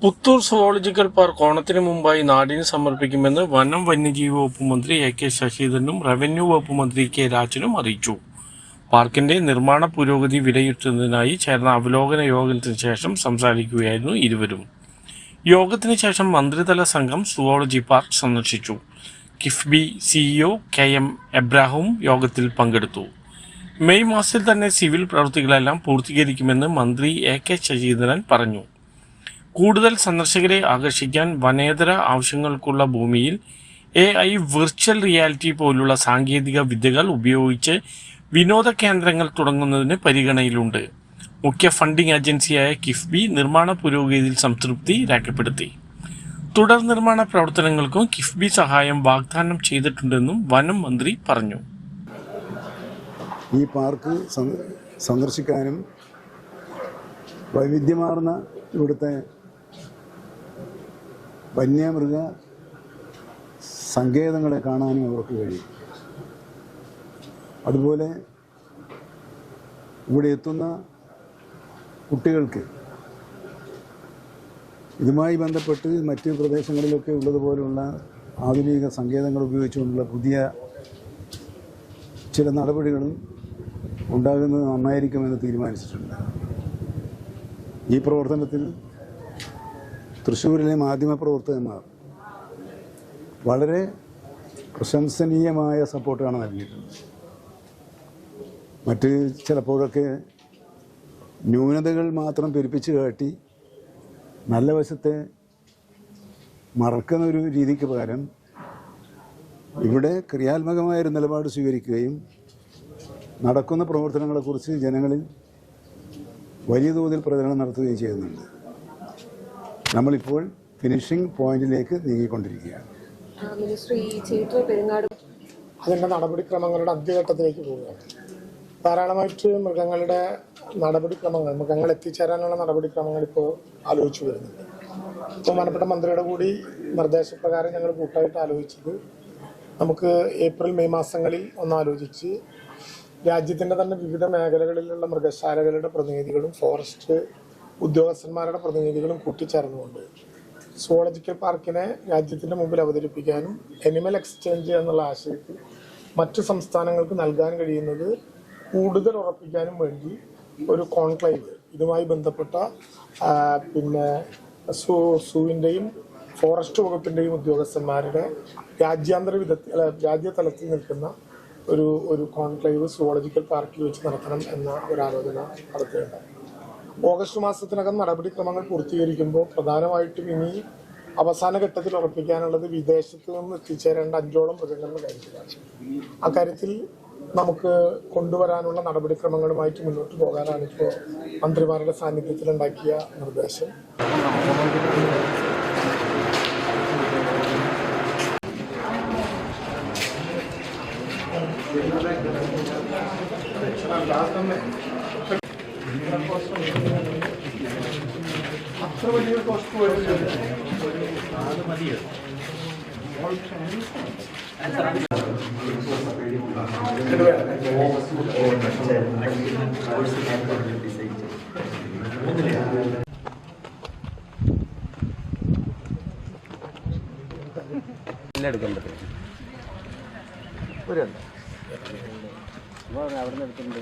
Puthur zoological park ഓണത്തിന് മുമ്പായി നാടിന് സമർപ്പിക്കുമെന്ന് വനം വന്യജീവി വകുപ്പ് മന്ത്രി എ.കെ. ശശീന്ദ്രനും റവന്യൂ വകുപ്പ് മന്ത്രി കെ. രാജനും അറിയിച്ചു. പാർക്കിന്റെ നിർമ്മാണ പുരോഗതി വിലയിരുത്തുന്നതിനായി ചേർന്ന അവലോകന യോഗത്തിന് ശേഷം സംസാരിക്കുകയായിരുന്നു ഇരുവരും. യോഗത്തിന് ശേഷം മന്ത്രിതല സംഘം സുവോളജി പാർക്ക് സന്ദർശിച്ചു. KIIFB CEO K M. എബ്രാഹിം യോഗത്തിൽ പങ്കെടുത്തു. മെയ് മാസത്തിൽ തന്നെ സിവിൽ പ്രവൃത്തികളെല്ലാം പൂർത്തീകരിക്കുമെന്ന് മന്ത്രി എ.കെ. ശശീന്ദ്രൻ പറഞ്ഞു. കൂടുതൽ സന്ദർശകരെ ആകർഷിക്കാൻ വനേതര ആവശ്യങ്ങൾക്കുള്ള ഭൂമിയിൽ AI വിർച്വൽ റിയാലിറ്റി പോലുള്ള സാങ്കേതിക വിദ്യകൾ ഉപയോഗിച്ച് വിനോദ കേന്ദ്രങ്ങൾ തുടങ്ങുന്നതിന് പരിഗണനയിലുണ്ട്. മുഖ്യ ഫണ്ടിംഗ് ഏജൻസിയായ കിഫ്ബി നിർമ്മാണ പുരോഗതിയിൽ സംതൃപ്തി രേഖപ്പെടുത്തി. തുടർ നിർമ്മാണ പ്രവർത്തനങ്ങൾക്കും കിഫ്ബി സഹായം വാഗ്ദാനം ചെയ്തിട്ടുണ്ടെന്നും വനം മന്ത്രി പറഞ്ഞു. ഈ പാർക്ക് സന്ദർശിക്കാനും വൈവിധ്യമാർന്ന ഇവിടുത്തെ വന്യമൃഗ സങ്കേതങ്ങളെ കാണാനും അവർക്ക് കഴിയും. അതുപോലെ ഇവിടെ എത്തുന്ന കുട്ടികൾക്ക് ഇതുമായി ബന്ധപ്പെട്ട് മറ്റ് പ്രദേശങ്ങളിലൊക്കെ ഉള്ളതുപോലെയുള്ള ആധുനിക സങ്കേതങ്ങൾ ഉപയോഗിച്ചുകൊണ്ടുള്ള പുതിയ ചില നടപടികളും ഉണ്ടാകുന്നത് നന്നായിരിക്കുമെന്ന് തീരുമാനിച്ചിട്ടുണ്ട്. ഈ പ്രവർത്തനത്തിൽ തൃശ്ശൂരിലെ മാധ്യമപ്രവർത്തകന്മാർ വളരെ പ്രശംസനീയമായ സപ്പോർട്ടാണ് നൽകിയിട്ടുള്ളത്. മറ്റ് ചിലപ്പോഴൊക്കെ ന്യൂനതകൾ മാത്രം പെരുപ്പിച്ച് കാട്ടി നല്ല വശത്തെ മറക്കുന്ന ഒരു രീതിക്ക് പകരം ഇവിടെ ക്രിയാത്മകമായൊരു നിലപാട് സ്വീകരിക്കുകയും നടക്കുന്ന പ്രവർത്തനങ്ങളെക്കുറിച്ച് ജനങ്ങളിൽ വലിയ തോതിൽ പ്രചരണം നടത്തുകയും ചെയ്യുന്നുണ്ട്. നമ്മളിപ്പോൾ ഫിനിഷിംഗ് പോയിന്റിലേക്ക് നീങ്ങിക്കൊണ്ടിരിക്കുകയാണ്. അതിൻ്റെ നടപടിക്രമങ്ങളുടെ അന്ത്യഘട്ടത്തിലേക്ക് പോവുകയാണ്. ധാരാളമായിട്ട് മൃഗങ്ങളുടെ നടപടിക്രമങ്ങൾ, മൃഗങ്ങൾ എത്തിച്ചേരാനുള്ള നടപടിക്രമങ്ങൾ ഇപ്പോൾ ആലോചിച്ചു വരുന്നുണ്ട്. ബഹുമാനപ്പെട്ട മന്ത്രിയുടെ കൂടി നിർദ്ദേശപ്രകാരം ഞങ്ങൾ കൂട്ടായിട്ട് ആലോചിച്ചത് നമുക്ക് ഏപ്രിൽ മെയ് മാസങ്ങളിൽ ഒന്നാലോചിച്ച് രാജ്യത്തിൻ്റെ തന്നെ വിവിധ മേഖലകളിലുള്ള മൃഗശാലകളുടെ പ്രതിനിധികളും ഫോറസ്റ്റ് ഉദ്യോഗസ്ഥന്മാരുടെ പ്രതിനിധികളും കൂട്ടിച്ചേർന്നുകൊണ്ട് സുവോളജിക്കൽ പാർക്കിനെ രാജ്യത്തിൻ്റെ മുമ്പിൽ അവതരിപ്പിക്കാനും അനിമൽ എക്സ്ചേഞ്ച് എന്നുള്ള ആശയത്തിൽ മറ്റ് സംസ്ഥാനങ്ങൾക്ക് നൽകാൻ കഴിയുന്നത് കൂടുതൽ ഉറപ്പിക്കാനും വേണ്ടി ഒരു കോൺക്ലേവ് ഇതുമായി ബന്ധപ്പെട്ട സൂവിൻ്റെയും ഫോറസ്റ്റ് വകുപ്പിൻ്റെയും ഉദ്യോഗസ്ഥന്മാരുടെ രാജ്യതലത്തിൽ നിൽക്കുന്ന ഒരു കോൺക്ലേവ് സുവോളജിക്കൽ പാർക്കിൽ വെച്ച് നടത്തണം എന്ന ഒരു ആലോചന നടത്തുകയുണ്ടായി. ഓഗസ്റ്റ് മാസത്തിനകം നടപടിക്രമങ്ങൾ പൂർത്തീകരിക്കുമ്പോൾ പ്രധാനമായിട്ടും ഇനി അവസാന ഘട്ടത്തിൽ ഉറപ്പിക്കാനുള്ളത് വിദേശത്ത് നിന്ന് എത്തിച്ചേരേണ്ട 5ഓളം മൃഗങ്ങളുടെ കാര്യത്തിലാണ്. അക്കാര്യത്തിൽ നമുക്ക് കൊണ്ടുവരാനുള്ള നടപടിക്രമങ്ങളുമായിട്ട് മുന്നോട്ട് പോകാനാണ് ഇപ്പോൾ മന്ത്രിമാരുടെ സാന്നിധ്യത്തിൽ ഉണ്ടാക്കിയ നിർദ്ദേശം. അത്ര വലിയ കോസ്റ്റ് വരുന്നില്ല. അത് മതിയോ? എടുക്കേണ്ടത് ഒരു അവിടെ നിന്ന് എടുത്തിട്ടുണ്ട്.